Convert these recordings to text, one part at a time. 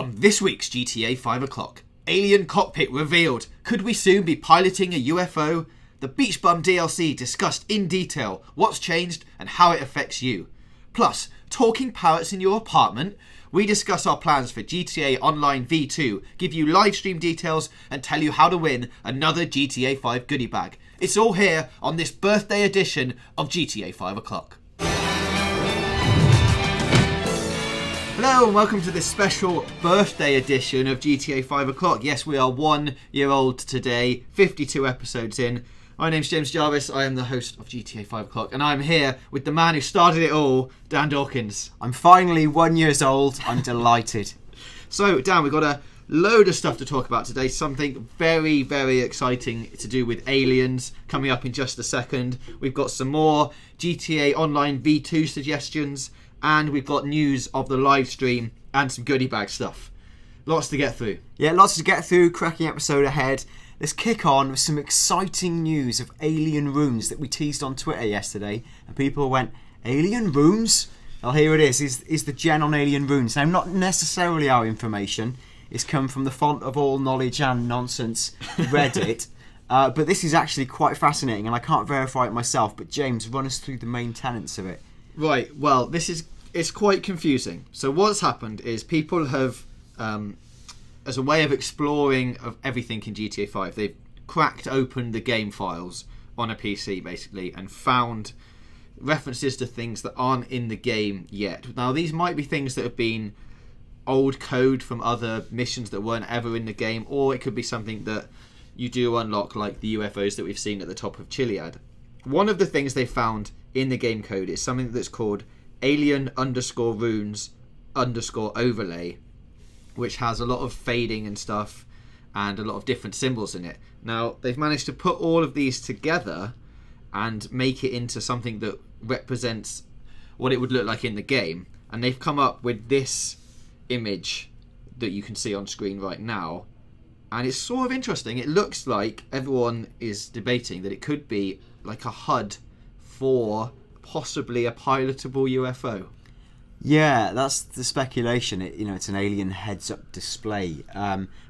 On this week's GTA 5 o'clock, alien cockpit revealed. Could we soon be piloting a UFO? The Beach Bum DLC discussed in detail what's changed and how it affects you. Plus, talking parrots in your apartment. We discuss our plans for GTA Online V2, give you live stream details and tell you how to win another GTA 5 goodie bag. It's all here on this birthday edition of GTA 5 o'clock. Hello and welcome to this special birthday edition of GTA 5 o'clock. Yes, we are 1 year old today, 52 episodes in. My name's James Jarvis, I am the host of GTA 5 o'clock and I'm here with the man who started it all, Dan Dawkins. I'm finally 1 year old, I'm delighted. So Dan, we've got a load of stuff to talk about today, something very, very exciting to do with aliens coming up in just a second. We've got some more GTA Online V2 suggestions. And we've got news of the live stream and some goodie bag stuff. Lots to get through. Yeah, lots to get through. Cracking episode ahead. Let's kick on with some exciting news of alien rooms that we teased on Twitter yesterday. And people went, alien rooms? Well, here it is the gen on alien rooms. Now, not necessarily our information. It's come from the font of all knowledge and nonsense, Reddit. But this is actually quite fascinating, and I can't verify it myself. But James, run us through the main tenets of it. Right, well, it's quite confusing. So what's happened is people have, as a way of exploring of everything in GTA 5, they've cracked open the game files on a PC, basically, and found references to things that aren't in the game yet. Now, these might be things that have been old code from other missions that weren't ever in the game, or it could be something that you do unlock, like the UFOs that we've seen at the top of Chiliad. One of the things they found in the game code is something that's called alien_runes_overlay, which has a lot of fading and stuff and a lot of different symbols in it. Now, they've managed to put all of these together and make it into something that represents what it would look like in the game. And they've come up with this image that you can see on screen right now. And it's sort of interesting. It looks like everyone is debating that it could be like a HUD for possibly a pilotable UFO. Yeah, that's the speculation. It's an alien heads-up display.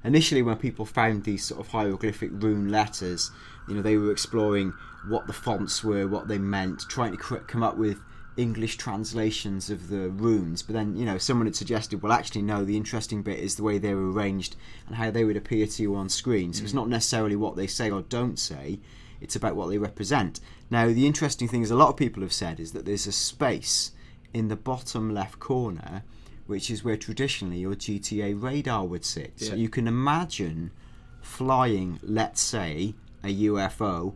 Initially, when people found these sort of hieroglyphic rune letters, they were exploring what the fonts were, what they meant, trying to come up with English translations of the runes. But then, someone had suggested, well, actually, no, the interesting bit is the way they were arranged and how they would appear to you on screen. So it's not necessarily what they say or don't say. It's about what they represent. Now, the interesting thing is a lot of people have said is that there's a space in the bottom left corner, which is where traditionally your GTA radar would sit. Yeah. So you can imagine flying, let's say, a UFO,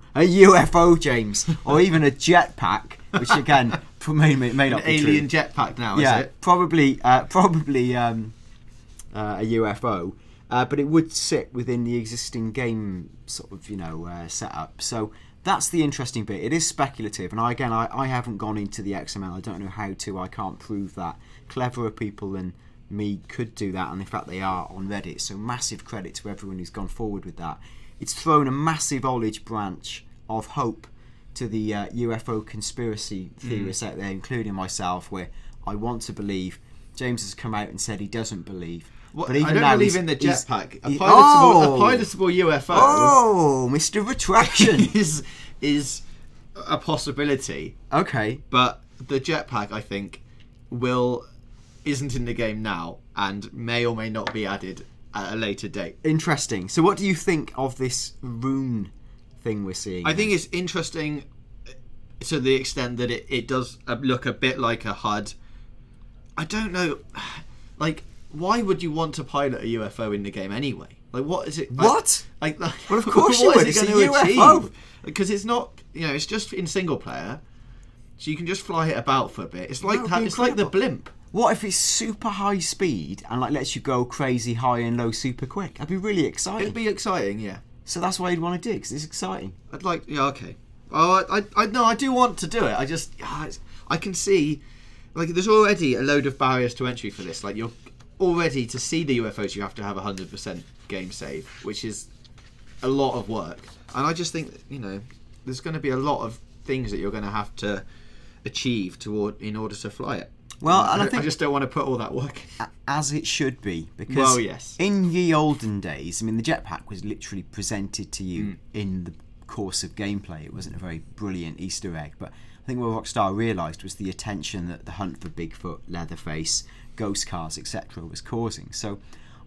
James, or even a jetpack, which again may not be alien true. Jetpack now, yeah, is it? Probably a UFO. But it would sit within the existing game sort of, setup. So that's the interesting bit. It is speculative. And I haven't gone into the XML. I don't know how to. I can't prove that. Cleverer people than me could do that. And in fact, they are on Reddit. So massive credit to everyone who's gone forward with that. It's thrown a massive olive branch of hope to the UFO conspiracy theorists out there, including myself, where I want to believe. James has come out and said he doesn't believe. But even I don't believe in the jetpack. A pilotable UFO. Oh, Mr. Retraction is a possibility. Okay, but the jetpack, I think, isn't in the game now and may or may not be added at a later date. Interesting. So, what do you think of this rune thing we're seeing? I think it's interesting to the extent that it does look a bit like a HUD. I don't know, like. Why would you want to pilot a UFO in the game anyway? Like, what is it? What? Well, of course you would. It's a UFO. Because it's not, it's just in single player, so you can just fly it about for a bit. It's like it's like the blimp. What if it's super high speed and lets you go crazy high and low super quick? That'd be really exciting. It'd be exciting, yeah. So that's why you'd want to do it, because it's exciting. Okay. Oh, I do want to do it. I can see, there's already a load of barriers to entry for this. You're already, to see the UFOs, you have to have 100% game save, which is a lot of work. And I just think, there's going to be a lot of things that you're going to have to achieve in order to fly it. Well, and I think I just don't want to put all that work in. As it should be, because Well, yes. in ye olden days, I mean, the jetpack was literally presented to you in the course of gameplay. It wasn't a very brilliant Easter egg, but I think what Rockstar realised was the attention that the hunt for Bigfoot, Leatherface, ghost cars, etc. was causing. So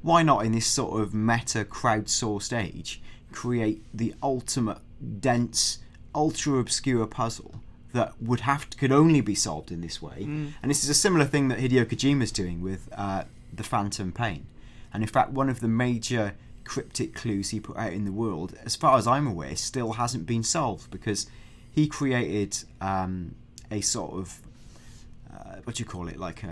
why not, in this sort of meta crowdsourced age, create the ultimate dense, ultra obscure puzzle that could only be solved in this way. And this is a similar thing that Hideo Kojima's doing with the Phantom Pain. And in fact, one of the major cryptic clues he put out in the world, as far as I'm aware, still hasn't been solved, because he created a sort of what do you call it, like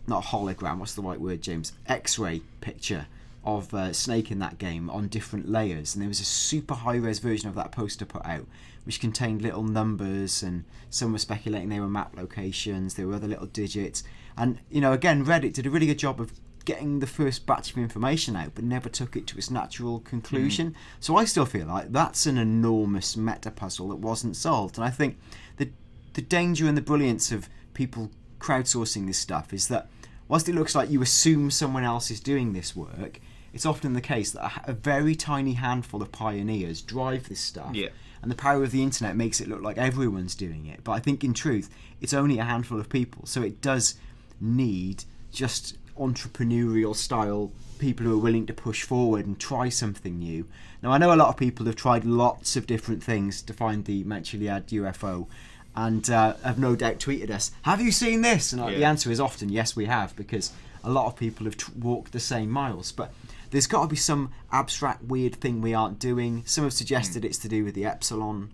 not a hologram, what's the right word, James, X-ray picture of Snake in that game on different layers, and there was a super high-res version of that poster put out which contained little numbers, and some were speculating they were map locations, there were other little digits, and again, Reddit did a really good job of getting the first batch of information out but never took it to its natural conclusion. So I still feel like that's an enormous meta puzzle that wasn't solved, and I think the danger and the brilliance of people crowdsourcing this stuff is that whilst it looks like you assume someone else is doing this work, it's often the case that a very tiny handful of pioneers drive this stuff, and the power of the internet makes it look like everyone's doing it. But I think in truth it's only a handful of people, so it does need just entrepreneurial style people who are willing to push forward and try something new. Now, I know a lot of people have tried lots of different things to find the Mencheliad UFO, and have no doubt tweeted us, have you seen this? And the answer is often yes, we have, because a lot of people have walked the same miles. But there's got to be some abstract weird thing we aren't doing. Some have suggested it's to do with the Epsilon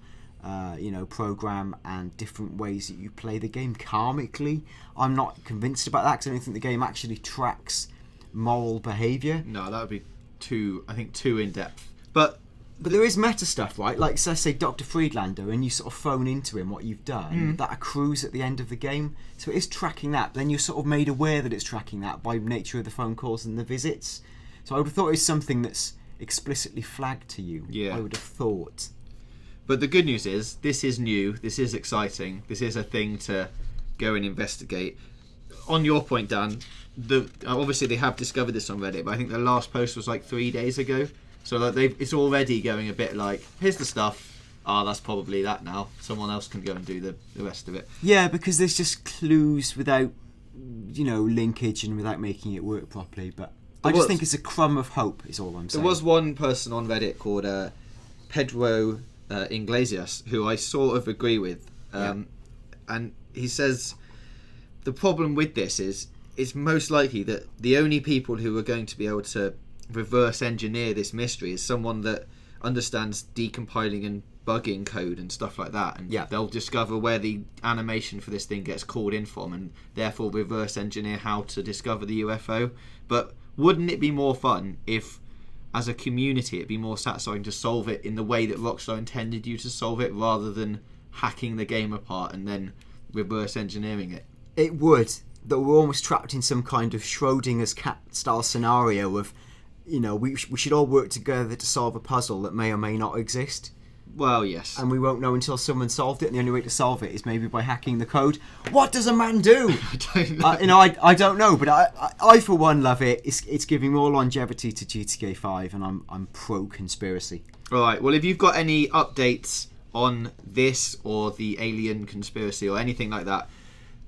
program and different ways that you play the game karmically. I'm not convinced about that, because I don't think the game actually tracks moral behaviour. No, that would be too in depth. But there is meta stuff, right? Like, so let's say Dr. Friedlander, and you sort of phone into him what you've done, that accrues at the end of the game. So it is tracking that, but then you're sort of made aware that it's tracking that by nature of the phone calls and the visits. So I would have thought it's something that's explicitly flagged to you. I would have thought. But the good news is, this is new, this is exciting, this is a thing to go and investigate. On your point, Dan, obviously they have discovered this on Reddit, but I think the last post was like 3 days ago. So it's already going a bit like, here's the stuff, that's probably that now. Someone else can go and do the rest of it. Yeah, because there's just clues without, linkage and without making it work properly. But I just think it's a crumb of hope, is all I'm saying. There was one person on Reddit called Pedro Iglesias, who I sort of agree with. And he says the problem with this is it's most likely that the only people who are going to be able to reverse engineer this mystery is someone that understands decompiling and bugging code and stuff like that, and they'll discover where the animation for this thing gets called in from, and therefore reverse engineer how to discover the UFO. But wouldn't it be more fun if, as a community, it'd be more satisfying to solve it in the way that Rockstar intended you to solve it, rather than hacking the game apart and then reverse engineering it? It would. That we're almost trapped in some kind of Schrodinger's cat style scenario of, we should all work together to solve a puzzle that may or may not exist. Well, yes. And we won't know until someone solved it, and the only way to solve it is maybe by hacking the code. What does a man do? I don't know. I don't know, but I for one love it. It's giving more longevity to GTA 5, and I'm pro conspiracy. All right. Well, if you've got any updates on this or the alien conspiracy or anything like that,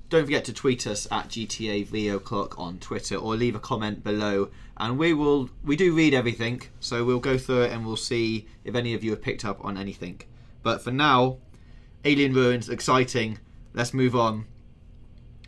don't forget to tweet us at GTA Video Clock on Twitter, or leave a comment below, and we do read everything, so we'll go through it and we'll see if any of you have picked up on anything. But for now, Alien Ruins, exciting. Let's move on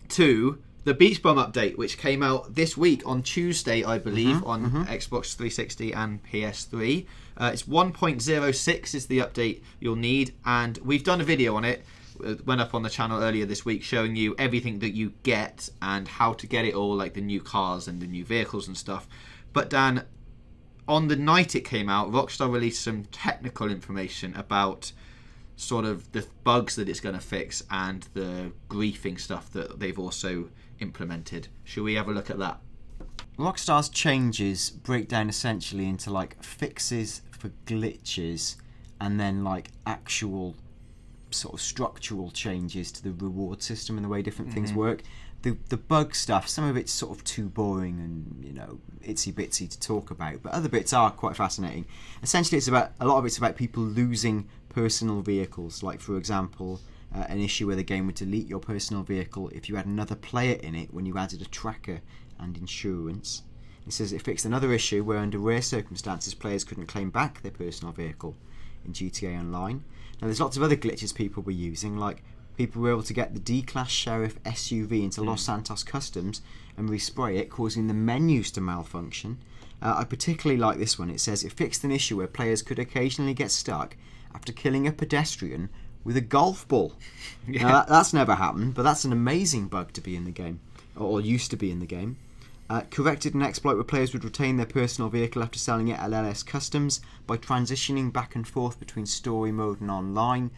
to the Beach Bum update, which came out this week on Tuesday, I believe, on Xbox 360 and PS3. It's 1.06 is the update you'll need, and we've done a video on it. It went up on the channel earlier this week, showing you everything that you get and how to get it all, like the new cars and the new vehicles and stuff. But Dan, on the night it came out, Rockstar released some technical information about sort of the bugs that it's going to fix and the griefing stuff that they've also implemented. Should we have a look at that? Rockstar's changes break down essentially into like fixes for glitches, and then like actual sort of structural changes to the reward system and the way different things work. the bug stuff, some of it's sort of too boring and, you know, itsy bitsy to talk about, but other bits are quite fascinating. Essentially, a lot of it's about people losing personal vehicles. Like, for example, an issue where the game would delete your personal vehicle if you had another player in it when you added a tracker and insurance. It says it fixed another issue where, under rare circumstances, players couldn't claim back their personal vehicle in GTA Online. Now, there's lots of other glitches people were using, like people were able to get the D-Class Sheriff SUV into Los Santos Customs and respray it, causing the menus to malfunction. I particularly like this one. It says it fixed an issue where players could occasionally get stuck after killing a pedestrian with a golf ball. Yeah. Now, that's never happened, but that's an amazing bug to be in the game, or used to be in the game. Corrected an exploit where players would retain their personal vehicle after selling it at LS Customs by transitioning back and forth between story mode and online.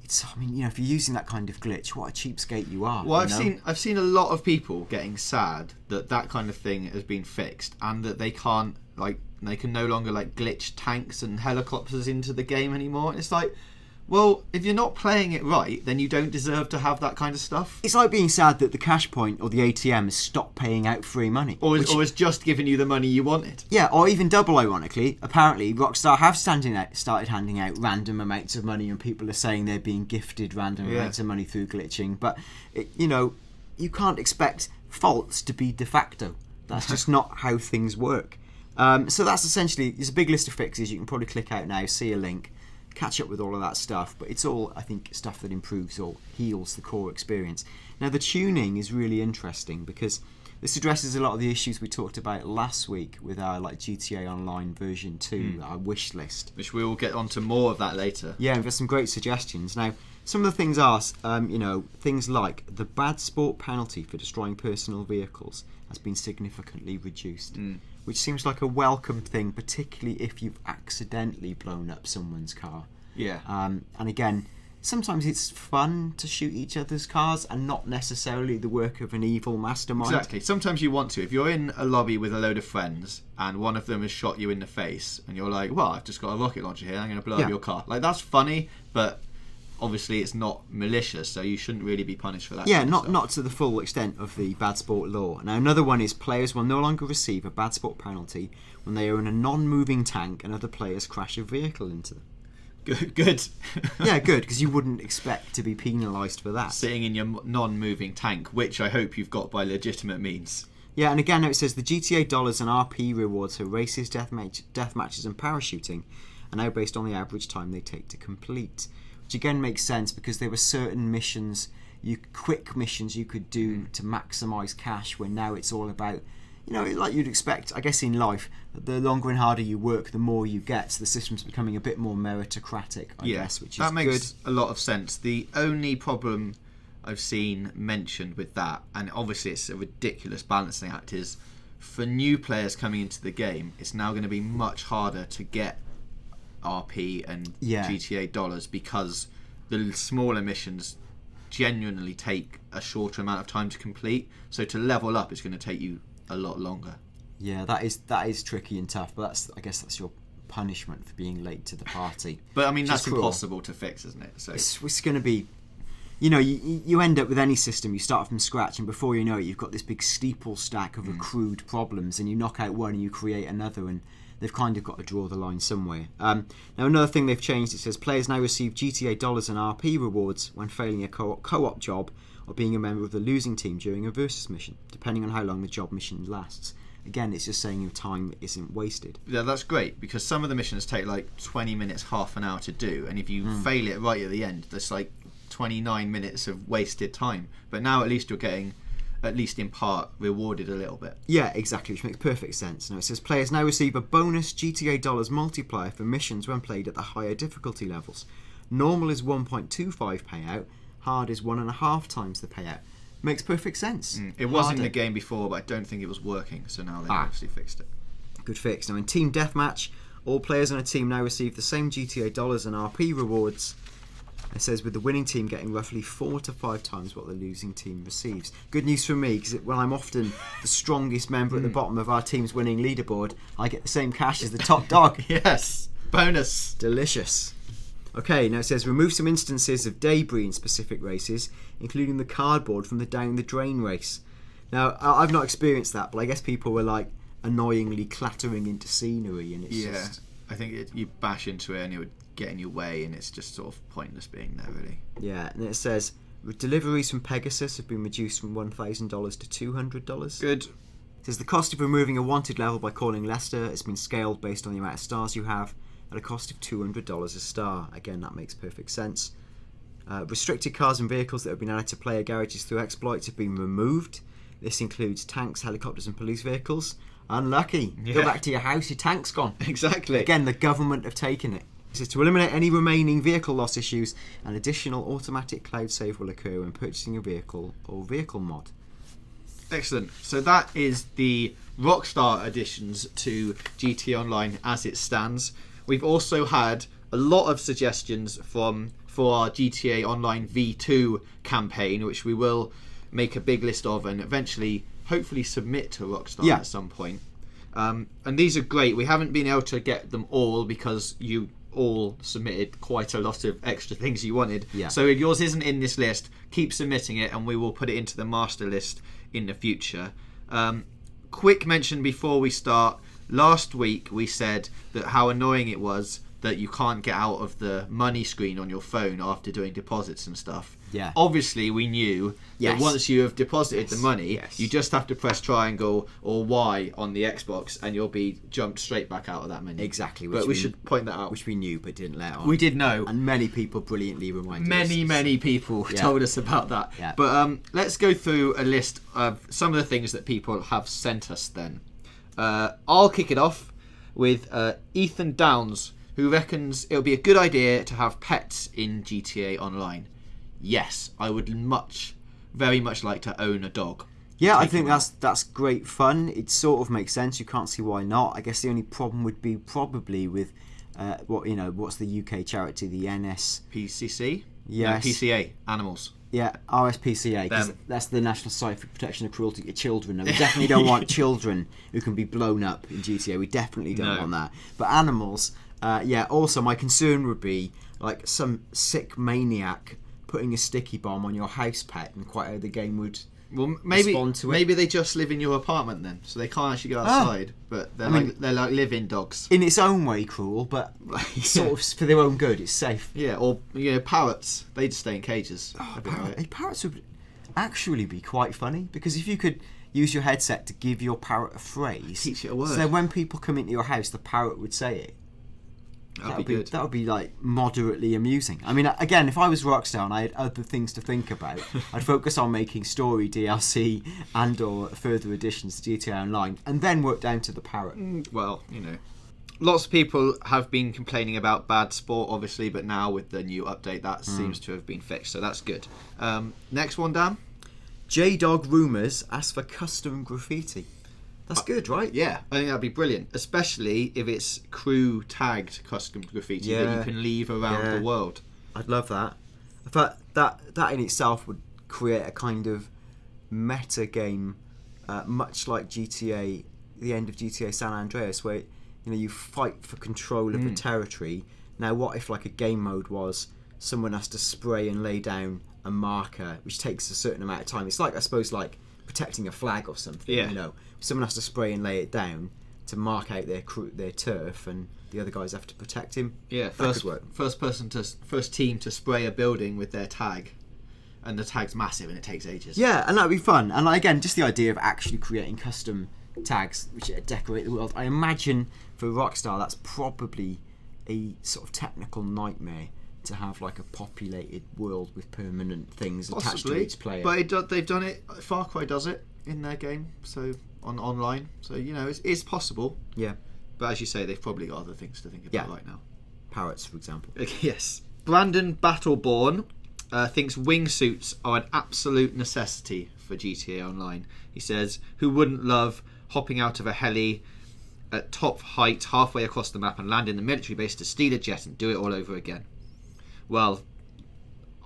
I mean, you know, if you're using that kind of glitch, what a cheapskate you are. Well, you know? I've seen a lot of people getting sad that kind of thing has been fixed, and that they can no longer like glitch tanks and helicopters into the game anymore. It's like, well, if you're not playing it right, then you don't deserve to have that kind of stuff. It's like being sad that the cash point or the ATM has stopped paying out free money. Or is just giving you the money you wanted. Yeah, or even double ironically, apparently Rockstar have started handing out random amounts of money, and people are saying they're being gifted random amounts of money through glitching. But, you know, you can't expect faults to be de facto. That's just not how things work. So that's essentially, there's a big list of fixes. You can probably click out now, see a link, catch up with all of that stuff, but it's all, I think, stuff that improves or heals the core experience. Now, the tuning is really interesting because this addresses a lot of the issues we talked about last week with our GTA Online version 2, our wish list. Which we will get onto more of that later. Yeah, and we've got some great suggestions. Now, some of the things are, things like the bad sport penalty for destroying personal vehicles has been significantly reduced, which seems like a welcome thing, particularly if you've accidentally blown up someone's car. Yeah. And again, sometimes it's fun to shoot each other's cars and not necessarily the work of an evil mastermind. Exactly. Sometimes you want to. If you're in a lobby with a load of friends and one of them has shot you in the face and you're like, well, I've just got a rocket launcher here, I'm going to blow up your car. Like, that's funny, but obviously it's not malicious, so you shouldn't really be punished for that. Yeah, not to the full extent of the bad sport law. Now, another one is players will no longer receive a bad sport penalty when they are in a non-moving tank and other players crash a vehicle into them. Good. Yeah, good, because you wouldn't expect to be penalised for that. Sitting in your non-moving tank, which I hope you've got by legitimate means. Yeah, and again, it says the GTA dollars and RP rewards for races, death matches and parachuting are now based on the average time they take to complete. Which again makes sense because there were certain missions, quick missions you could do to maximise cash, where now it's all about, you know, like you'd expect, I guess in life, the longer and harder you work, the more you get. So the system's becoming a bit more meritocratic, I guess, which is good. That makes a lot of sense. The only problem I've seen mentioned with that, and obviously it's a ridiculous balancing act, is for new players coming into the game, it's now going to be much harder to get RP and GTA dollars because the smaller missions genuinely take a shorter amount of time to complete. So to level up, it's going to take you a lot longer. Yeah, that is tricky and tough, but I guess that's your punishment for being late to the party. But I mean, that's impossible to fix, isn't it? So it's going to be, you know, you end up with any system, you start from scratch, and before you know it, you've got this big steeple stack of accrued problems, and you knock out one and you create another, and they've kind of got to draw the line somewhere. Now, another thing they've changed, it says players now receive GTA dollars and RP rewards when failing a co-op job or being a member of the losing team during a versus mission, depending on how long the job mission lasts. Again, it's just saying your time isn't wasted. Yeah, that's great, because some of the missions take like 20 minutes, half an hour to do, and if you fail it right at the end, there's like 29 minutes of wasted time. But now at least you're getting, at least in part, rewarded a little bit. Yeah, exactly, which makes perfect sense. Now it says players now receive a bonus GTA dollars multiplier for missions when played at the higher difficulty levels. Normal is 1.25 payout, hard is 1.5 times the payout. Makes perfect sense. It was in the game before, but I don't think it was working, so now they've obviously fixed it. Good fix. Now in Team Deathmatch, all players on a team now receive the same GTA dollars and RP rewards. It says with the winning team getting roughly 4 to 5 times what the losing team receives. Good news for me, because when I'm often the strongest member at the bottom of our team's winning leaderboard, I get the same cash as the top dog. Yes, bonus. Delicious. Okay, now it says remove some instances of debris in specific races, including the cardboard from the down the drain race. Now, I've not experienced that, but I guess people were like annoyingly clattering into scenery, and it's just... I think you bash into it and it would get in your way, and it's just sort of pointless being there, really. Yeah, and it says deliveries from Pegasus have been reduced from $1,000 to $200. Good. It says the cost of removing a wanted level by calling Leicester has been scaled based on the amount of stars you have at a cost of $200 a star. Again, that makes perfect sense. Restricted cars and vehicles that have been added to player garages through exploits have been removed. This includes tanks, helicopters and police vehicles. Unlucky. Yeah. Go back to your house, your tank's gone. Exactly. Again, the government have taken it. It says to eliminate any remaining vehicle loss issues, an additional automatic cloud save will occur when purchasing a vehicle or vehicle mod. Excellent. So that is the Rockstar additions to GTA Online as it stands. We've also had a lot of suggestions for our GTA Online V2 campaign, which we will make a big list of and eventually hopefully submit to Rockstar at some point. And these are great. We haven't been able to get them all because you all submitted quite a lot of extra things you wanted. So if yours isn't in this list, keep submitting it and we will put it into the master list in the future. Quick mention before we start. Last week we said that how annoying it was that you can't get out of the money screen on your phone after doing deposits and stuff. Yeah. Obviously we knew that once you have deposited the money, you just have to press triangle or Y on the Xbox and you'll be jumped straight back out of that menu. Exactly. But we should point that out. Which we knew but didn't let on. We did know. And many people brilliantly reminded us. Many people told us about that. Yeah. But let's go through a list of some of the things that people have sent us then. I'll kick it off with Ethan Downs, who reckons it'll be a good idea to have pets in GTA Online. Yes, I would very much like to own a dog. Yeah, I think that's great fun. It sort of makes sense. You can't see why not. I guess the only problem would be probably with what's the UK charity, the PCC? Yes. No, PCA, animals. Yeah, RSPCA, because that's the National Society for Protection of Cruelty to Children. And we definitely don't want children who can be blown up in GTA. We definitely don't want that. But animals, also my concern would be like some sick maniac putting a sticky bomb on your house pet and quite how the game would respond to it. Maybe they just live in your apartment then, so they can't actually go outside. But they're like live-in dogs. In its own way cruel, but sort of for their own good. It's safe. Yeah, or parrots. They'd stay in cages. Parrots would actually be quite funny, because if you could use your headset to give your parrot a phrase, teach it a word. So then when people come into your house, the parrot would say it. That would be good. That would be like moderately amusing. I mean, again, if I was Rockstar and I had other things to think about, I'd focus on making story DLC and/or further additions to GTA Online, and then work down to the parrot. Well, lots of people have been complaining about bad sport, obviously, but now with the new update, that seems to have been fixed, so that's good. Next one, Dan. J-Dog Rumours asks for custom graffiti. That's good, right? Yeah, I think that'd be brilliant, especially if it's crew tagged custom graffiti that you can leave around the world. I'd love that. In fact, that in itself would create a kind of meta game, much like GTA, the end of GTA San Andreas, where you fight for control of the territory. Now, what if like a game mode was someone has to spray and lay down a marker, which takes a certain amount of time? It's like, I suppose, like protecting a flag or something. Someone has to spray and lay it down to mark out their turf, and the other guys have to protect him. Yeah, first team to spray a building with their tag, and the tag's massive and it takes ages. Yeah, and that'd be fun. And again, just the idea of actually creating custom tags which decorate the world. I imagine for Rockstar that's probably a sort of technical nightmare to have like a populated world with permanent things attached to each player. But they've done it. Far Cry does it in their game, so online. So it's possible. Yeah. But as you say, they've probably got other things to think about right now. Parrots, for example. Yes. Brandon Battleborn thinks wingsuits are an absolute necessity for GTA Online. He says, "Who wouldn't love hopping out of a heli at top height halfway across the map and land in the military base to steal a jet and do it all over again?" Well,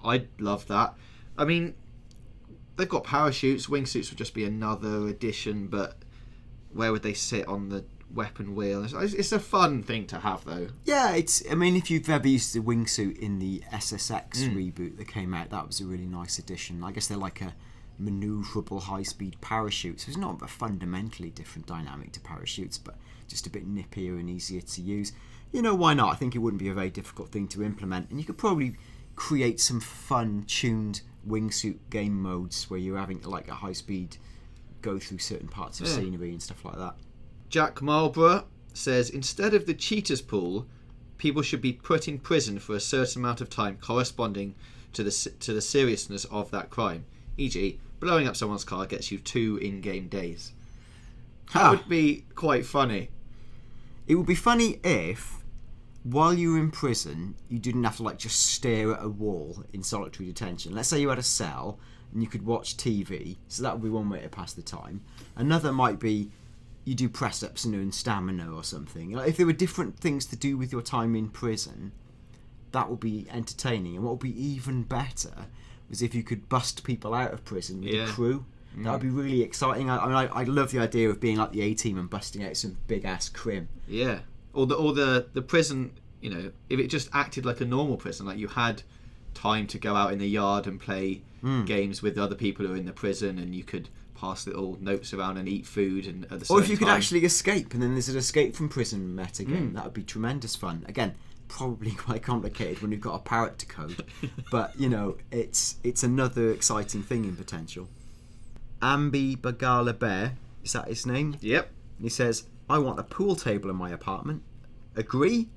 I'd love that. I mean, they've got parachutes. Wingsuits would just be another addition, but where would they sit on the weapon wheel. It's a fun thing to have, though. Yeah, I mean, if you've ever used the wingsuit in the SSX reboot that came out, that was a really nice addition. I guess they're like a manoeuvrable high-speed parachute, so it's not a fundamentally different dynamic to parachutes, but just a bit nippier and easier to use. Why not? I think it wouldn't be a very difficult thing to implement, and you could probably create some fun tuned wingsuit game modes where you're having like a high-speed go through certain parts of scenery and stuff like that. Jack Marlborough says, instead of the cheaters pool, people should be put in prison for a certain amount of time corresponding to the seriousness of that crime. E.g., blowing up someone's car gets you 2 in-game days. That would be quite funny. It would be funny if, while you were in prison, you didn't have to like just stare at a wall in solitary detention. Let's say you had a cell and you could watch TV, so that would be one way to pass the time. Another might be you do press-ups and earn stamina or something. Like, if there were different things to do with your time in prison, that would be entertaining. And what would be even better was if you could bust people out of prison with a crew. That would be really exciting. I love the idea of being like the A-team and busting out some big-ass crim. Yeah. Or the prison, if it just acted like a normal prison, like you had time to go out in the yard and play games with other people who are in the prison, and you could pass little notes around and eat food, and at the same or if you time, could actually escape, and then there's an escape from prison meta game. That would be tremendous fun. Again, probably quite complicated when you've got a parrot to code, but it's another exciting thing in potential. Ambi Bagala Bear, is that his name? Yep. He says, I want a pool table in my apartment. Agree?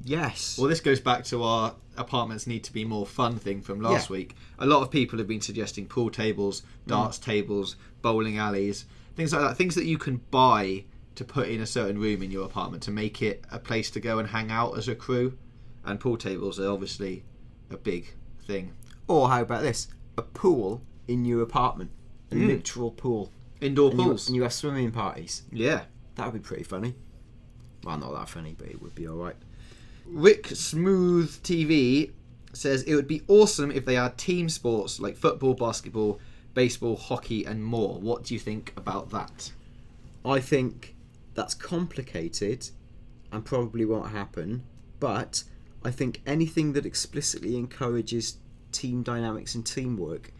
Yes. Well, this goes back to our apartments need to be more fun thing from last week. A lot of people have been suggesting pool tables, darts tables, bowling alleys, things like that. Things that you can buy to put in a certain room in your apartment to make it a place to go and hang out as a crew. And pool tables are obviously a big thing. Or how about this? A pool in your apartment. A literal pool. Indoor pools. And you have swimming parties. Yeah. That would be pretty funny. Well, not that funny, but it would be alright. Rick Smooth TV says it would be awesome if they had team sports like football, basketball, baseball, hockey and more. What do you think about that? I think that's complicated and probably won't happen, but I think anything that explicitly encourages team dynamics and teamwork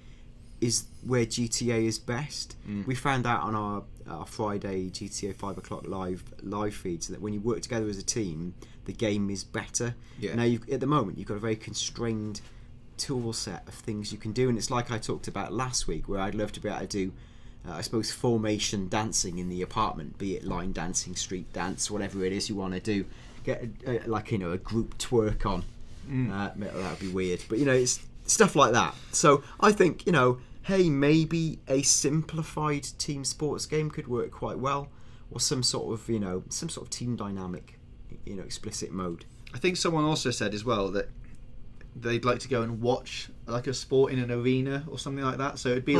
is where GTA is best. We found out on our Friday GTA 5 o'clock live feeds that when you work together as a team, the game is better. Now, at the moment, you've got a very constrained tool set of things you can do, and it's like I talked about last week, where I'd love to be able to do, I suppose, formation dancing in the apartment, be it line dancing, street dance, whatever it is you want to do. Get a group twerk on. That would be weird, but it's stuff like that. So I think hey, maybe a simplified team sports game could work quite well, or some sort of team dynamic, explicit mode. I think someone also said as well that they'd like to go and watch like a sport in an arena or something like that. So it'd be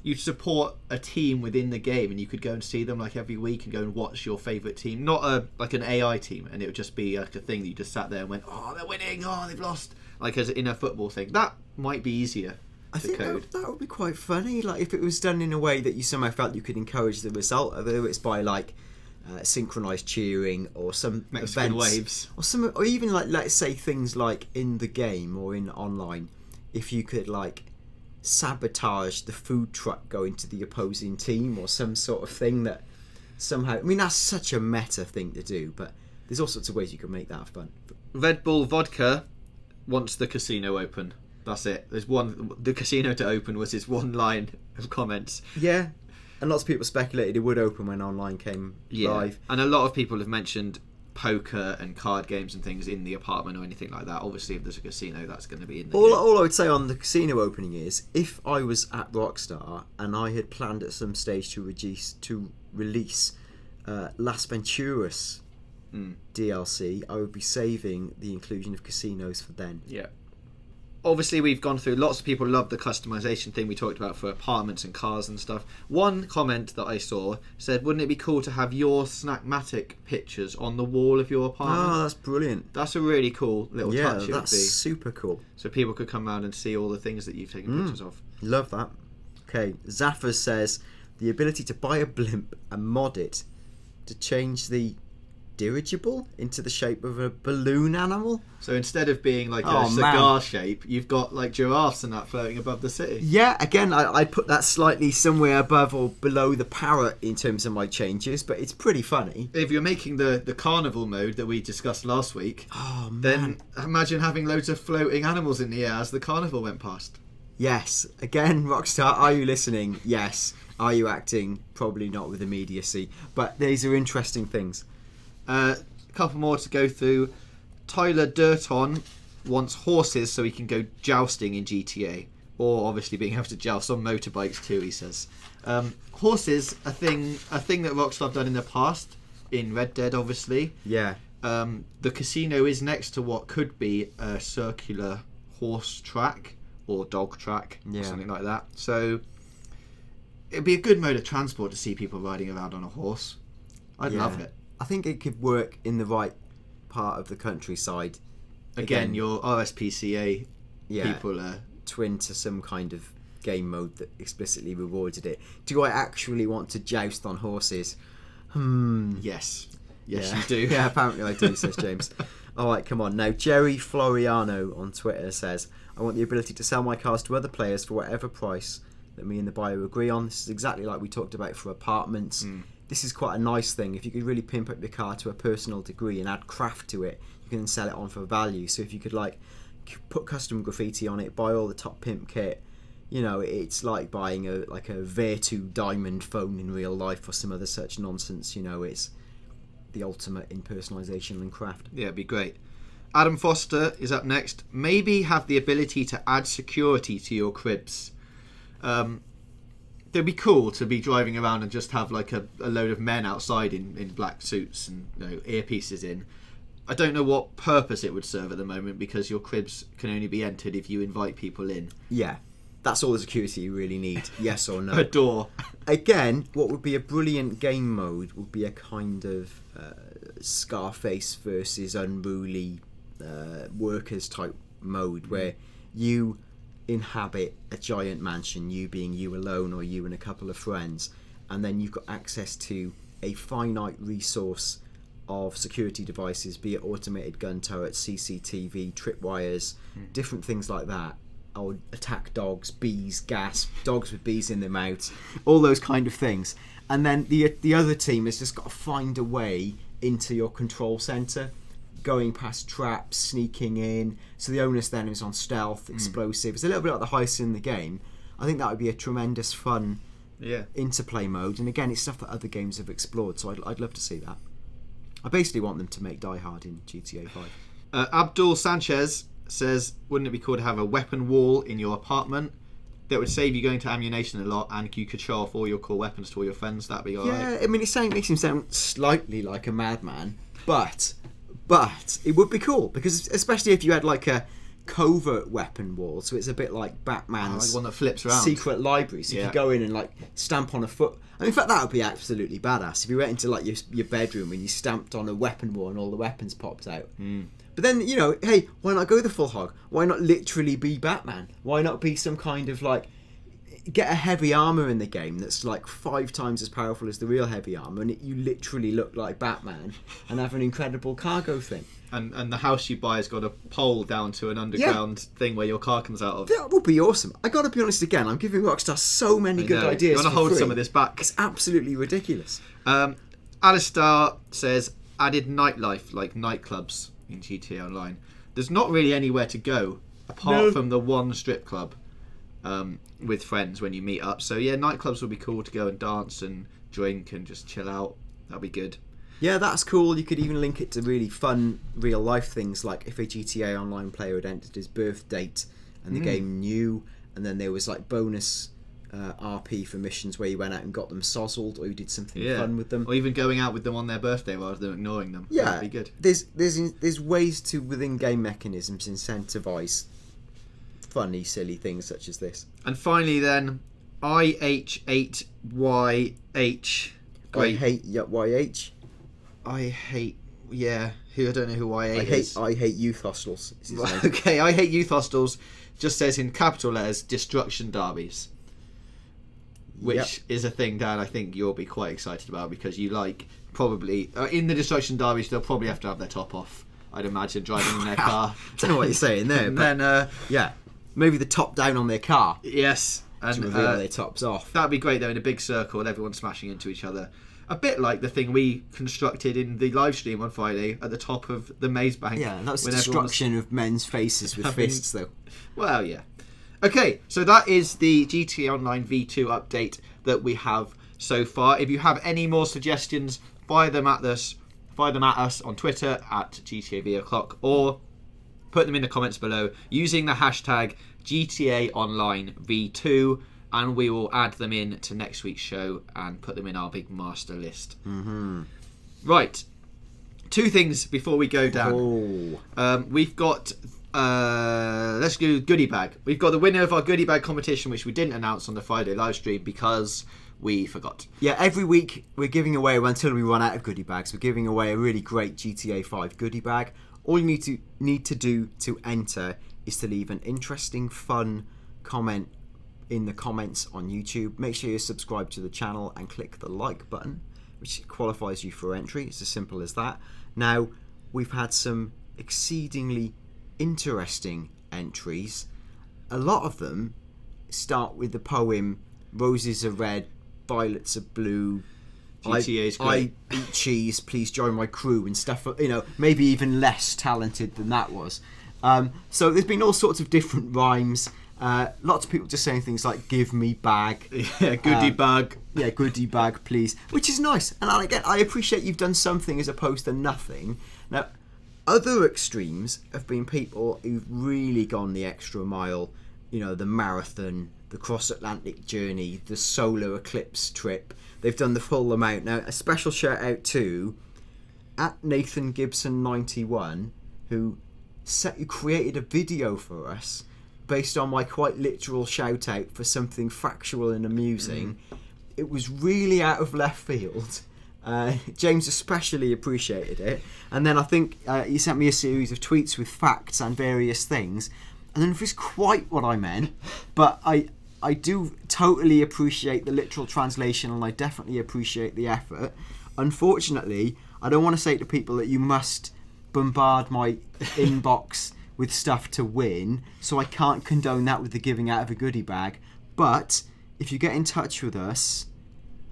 you'd support a team within the game, and you could go and see them like every week and go and watch your favourite team, not like an AI team, and it would just be like a thing that you just sat there and went, oh, they're winning, oh, they've lost, like as in a football thing. That might be easier. I think that would be quite funny, like if it was done in a way that you somehow felt you could encourage the result, whether it's by like synchronized cheering or some Mexican events, waves, or even like, let's say, things like in the game or in online, if you could like sabotage the food truck going to the opposing team or some sort of thing that somehow, I mean, that's such a meta thing to do, but there's all sorts of ways you can make that fun. Red Bull Vodka wants the casino open. That's it. The casino to open was his one line of comments. Yeah, and lots of people speculated it would open when online came live. And a lot of people have mentioned poker and card games and things in the apartment or anything like that. Obviously, if there's a casino, that's going to be in the game. All I would say on the casino opening is, if I was at Rockstar and I had planned at some stage to release Las Venturas DLC, I would be saving the inclusion of casinos for then. Yeah. Obviously, we've gone through, lots of people love the customization thing we talked about for apartments and cars and stuff. One comment that I saw said, wouldn't it be cool to have your Snackmatic pictures on the wall of your apartment? Oh, that's brilliant. That's a really cool little touch. Yeah, that's super cool. So people could come around and see all the things that you've taken pictures of. Love that. Okay, Zaffer says, the ability to buy a blimp and mod it to change the dirigible into the shape of a balloon animal. So instead of being like a cigar shape, you've got like giraffes and that floating above the city. Yeah, again, I put that slightly somewhere above or below the parrot in terms of my changes, but it's pretty funny. If you're making the carnival mode that we discussed last week, then imagine having loads of floating animals in the air as the carnival went past. Yes. Again, Rockstar, are you listening? Yes. Are you acting? Probably not with immediacy. But these are interesting things. A couple more to go through. Tyler Durton wants horses so he can go jousting in GTA. Or obviously being able to joust on motorbikes too, he says. Horses, a thing that Rockstar have done in the past. In Red Dead, obviously. Yeah. The casino is next to what could be a circular horse track. Or dog track, or something like that. So it'd be a good mode of transport to see people riding around on a horse. I'd love it. I think it could work in the right part of the countryside. Again, your RSPCA people are twin to some kind of game mode that explicitly rewarded it. Do I actually want to joust on horses? Yes, you do. Yeah, apparently I do, says James. Alright, come on. Now, Jerry Floriano on Twitter says, I want the ability to sell my cars to other players for whatever price that me and the buyer agree on. This is exactly like we talked about for apartments. This is quite a nice thing. If you could really pimp up your car to a personal degree and add craft to it, you can then sell it on for value. So if you could like put custom graffiti on it, buy all the top pimp kit, you know, it's like buying a Vertu diamond phone in real life or some other such nonsense. You know, it's the ultimate in personalisation and craft. Yeah, it'd be great. Adam Foster is up next. Maybe have the ability to add security to your cribs. It'd be cool to be driving around and just have like a load of men outside in black suits and earpieces in. I don't know what purpose it would serve at the moment because your cribs can only be entered if you invite people in. Yeah, that's all the security you really need. Yes or no? A door. Again, what would be a brilliant game mode would be a kind of Scarface versus unruly workers type mode where you inhabit a giant mansion, you being you alone or you and a couple of friends, and then you've got access to a finite resource of security devices, be it automated gun turrets, CCTV, tripwires, different things like that. Or attack dogs, bees, gas, dogs with bees in their mouths, all those kind of things. And then the other team has just got to find a way into your control centre, going past traps, sneaking in. So the onus then is on stealth, explosive. It's a little bit like the heist in the game. I think that would be a tremendous fun interplay mode. And again, it's stuff that other games have explored, so I'd love to see that. I basically want them to make Die Hard in GTA 5. Abdul Sanchez says, wouldn't it be cool to have a weapon wall in your apartment that would save you going to ammunition a lot and you could show off all your cool weapons to all your friends? That'd be alright. Yeah, I mean, it makes him sound slightly like a madman, but it would be cool because especially if you had like a covert weapon wall, so it's a bit like Batman's one that flips around. Secret library. So you could go in and like stamp on a foot. I mean, in fact, that would be absolutely badass if you went into like your bedroom and you stamped on a weapon wall and all the weapons popped out. But then, you know, hey, why not go the full hog? Why not literally be Batman? Why not be some kind of like get a heavy armor in the game that's like 5 times as powerful as the real heavy armor, and you literally look like Batman and have an incredible cargo thing. And the house you buy has got a pole down to an underground thing where your car comes out of. That would be awesome. I got to be honest again, I'm giving Rockstar so many good ideas. You want to hold some of this back? It's absolutely ridiculous. Alistair says added nightlife like nightclubs in GTA Online. There's not really anywhere to go apart from the one strip club with friends when you meet up. So yeah, nightclubs would be cool to go and dance and drink and just chill out. That'd be good. Yeah, that's cool. You could even link it to really fun real life things like if a GTA Online player had entered his birth date and the game knew, and then there was like bonus RP for missions where you went out and got them sozzled or you did something fun with them, or even going out with them on their birthday rather than ignoring them. Yeah, that'd be good. There's ways to within game mechanisms incentivize funny silly things such as this. And finally then IH8YH. I hate YH. I hate I don't know who YH is. I hate youth hostels. Okay, I hate youth hostels just says in capital letters destruction derbies. which is a thing, Dan, I think you'll be quite excited about, because you like probably in the Destruction Derbies they'll probably have to have their top off, I'd imagine, driving in their car. I don't know what you're saying there, but then maybe the top down on their car. Yes, and to reveal their tops off. That'd be great though, in a big circle and everyone smashing into each other. A bit like the thing we constructed in the live stream on Friday at the top of the maze bank. Yeah, that was destruction of men's faces with fists, though. Well, yeah. Okay, so that is the GTA Online V2 update that we have so far. If you have any more suggestions, fire them at us on Twitter at GTAV o'clock, or put them in the comments below using the hashtag GTA Online V2. And we will add them in to next week's show and put them in our big master list. Mm-hmm. Right. 2 things before we go down. We've got... let's do goodie bag. We've got the winner of our goodie bag competition, which we didn't announce on the Friday live stream because we forgot. Yeah, every week we're giving away, until we run out of goodie bags, we're giving away a really great GTA 5 goodie bag. All you need to do to enter is to leave an interesting, fun comment in the comments on YouTube. Make sure you're subscribed to the channel and click the like button, which qualifies you for entry. It's as simple as that. Now, we've had some exceedingly interesting entries. A lot of them start with the poem "Roses are red, violets are blue. GTA's great. I eat cheese. Please join my crew," and stuff. Maybe even less talented than that was. So there's been all sorts of different rhymes. Lots of people just saying things like "give me bag," goodie bag, goodie bag, please, which is nice. And I appreciate you've done something as opposed to nothing. Now, other extremes have been people who've really gone the extra mile. The marathon, the cross-Atlantic journey, the solar eclipse trip. They've done the full amount. Now, a special shout out to @Nathan Gibson 91, who created a video for us based on my quite literal shout out for something factual and amusing. It was really out of left field. James especially appreciated it. And then I think he sent me a series of tweets with facts and various things. And then it was quite what I meant, but I do totally appreciate the literal translation, and I definitely appreciate the effort. Unfortunately, I don't want to say to people that you must bombard my inbox with stuff to win, so I can't condone that with the giving out of a goodie bag. But if you get in touch with us,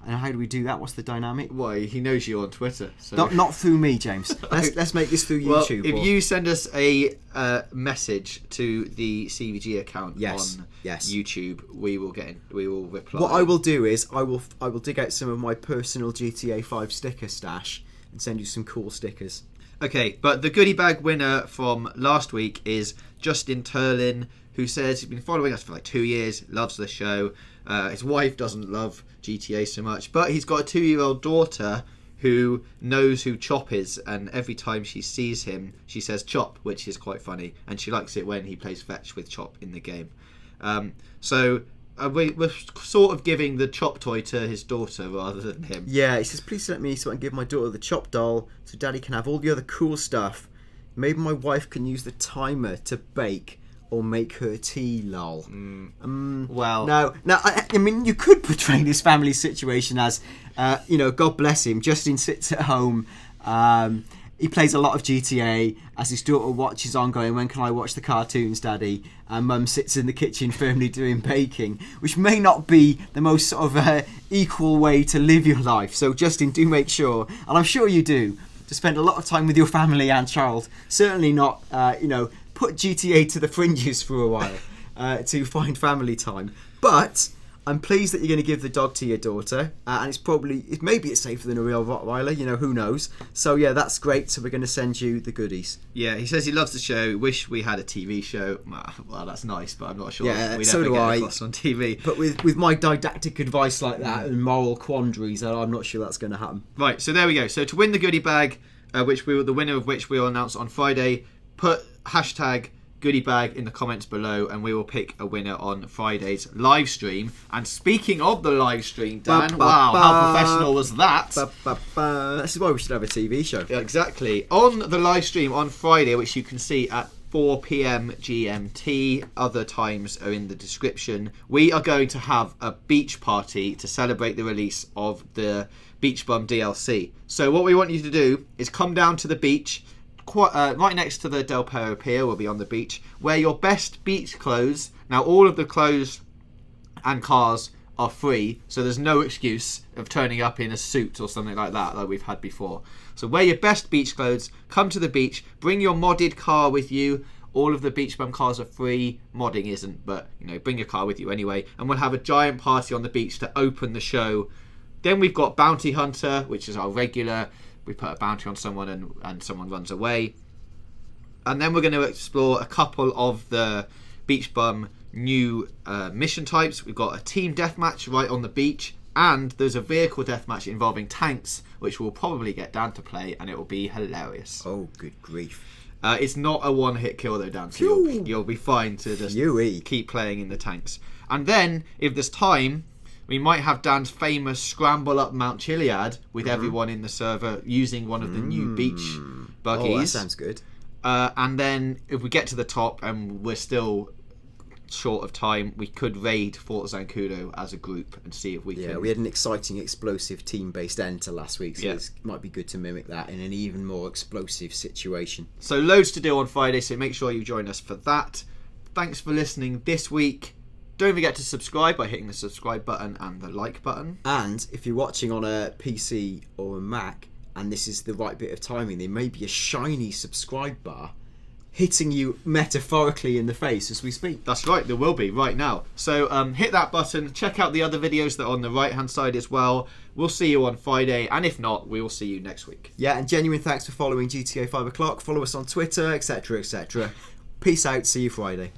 and how do we do that? What's the dynamic? Well, he knows you on Twitter. So. Not through me, James. Let's make this through YouTube. If you send us a message to the CVG account on YouTube, we will reply. What I will do is I will dig out some of my personal GTA 5 sticker stash and send you some cool stickers. Okay, but the goodie bag winner from last week is Justin Turlin, who says he's been following us for like 2 years, loves the show. His wife doesn't love GTA so much, but he's got a 2-year-old daughter who knows who Chop is, and every time she sees him, she says Chop, which is quite funny, and she likes it when he plays fetch with Chop in the game. We're sort of giving the Chop toy to his daughter rather than him. Yeah, he says, please let me so I can give my daughter the Chop doll so Daddy can have all the other cool stuff. Maybe my wife can use the timer to bake or make her tea, lol. Well... Now, I mean, you could portray this family situation as, God bless him, Justin sits at home, he plays a lot of GTA as his daughter watches on going, when can I watch the cartoons, Daddy? And Mum sits in the kitchen firmly doing baking, which may not be the most sort of equal way to live your life. So, Justin, do make sure, and I'm sure you do, to spend a lot of time with your family and child. Certainly not, put GTA to the fringes for a while to find family time. But I'm pleased that you're going to give the dog to your daughter, and maybe it's safer than a real Rottweiler, who knows. So yeah, that's great. So we're going to send you the goodies. Yeah, he says he loves the show. Wish we had a TV show. Well, that's nice, but I'm not sure. Yeah, we'd so ever do get I. across on TV. But with my didactic advice like that and moral quandaries, I'm not sure that's going to happen. Right, so there we go. So to win the goodie bag, the winner of which we will announce on Friday, put hashtag goodie bag in the comments below, and we will pick a winner on Friday's live stream. And speaking of the live stream, Dan, wow, how professional was that? This is why we should have a TV show. Exactly. On the live stream on Friday, which you can see at 4 p.m. GMT. Other times are in the description. We are going to have a beach party to celebrate the release of the Beach Bum DLC. So what we want you to do is come down to the beach, right next to the Del Perro Pier. We'll be on the beach. Wear your best beach clothes. Now all of the clothes and cars are free, so there's no excuse of turning up in a suit or something like that we've had before. So wear your best beach clothes, come to the beach, bring your modded car with you. All of the Beach Bum cars are free, modding isn't, but bring your car with you anyway, and we'll have a giant party on the beach to open the show. Then we've got Bounty Hunter, which is our regular. We put a bounty on someone and someone runs away. And then we're going to explore a couple of the Beach Bum new mission types. We've got a team deathmatch right on the beach, and there's a vehicle deathmatch involving tanks, which we'll probably get Dan to play, and it will be hilarious. Oh, good grief. It's not a one-hit kill though, Dan, so you'll be fine to just keep playing in the tanks. And then, if there's time, we might have Dan's famous scramble up Mount Chiliad with everyone in the server using one of the new beach buggies. Oh, that sounds good. And then, if we get to the top and we're still short of time, we could raid Fort Zancudo as a group and see if we can. Yeah, we had an exciting explosive team-based end to last week, so Yeah. it might be good to mimic that in an even more explosive situation. So loads to do on Friday, so make sure you join us for that. Thanks for listening this week. Don't forget to subscribe by hitting the subscribe button and the like button. And if you're watching on a PC or a Mac and this is the right bit of timing, there may be a shiny subscribe bar hitting you metaphorically in the face as we speak. That's right, there will be right now. So hit that button, check out the other videos that are on the right hand side as well. We'll see you on Friday, and if not, we will see you next week. Yeah, and genuine thanks for following GTA 5 o'clock. Follow us on Twitter, etc, etc. Peace out, see you Friday.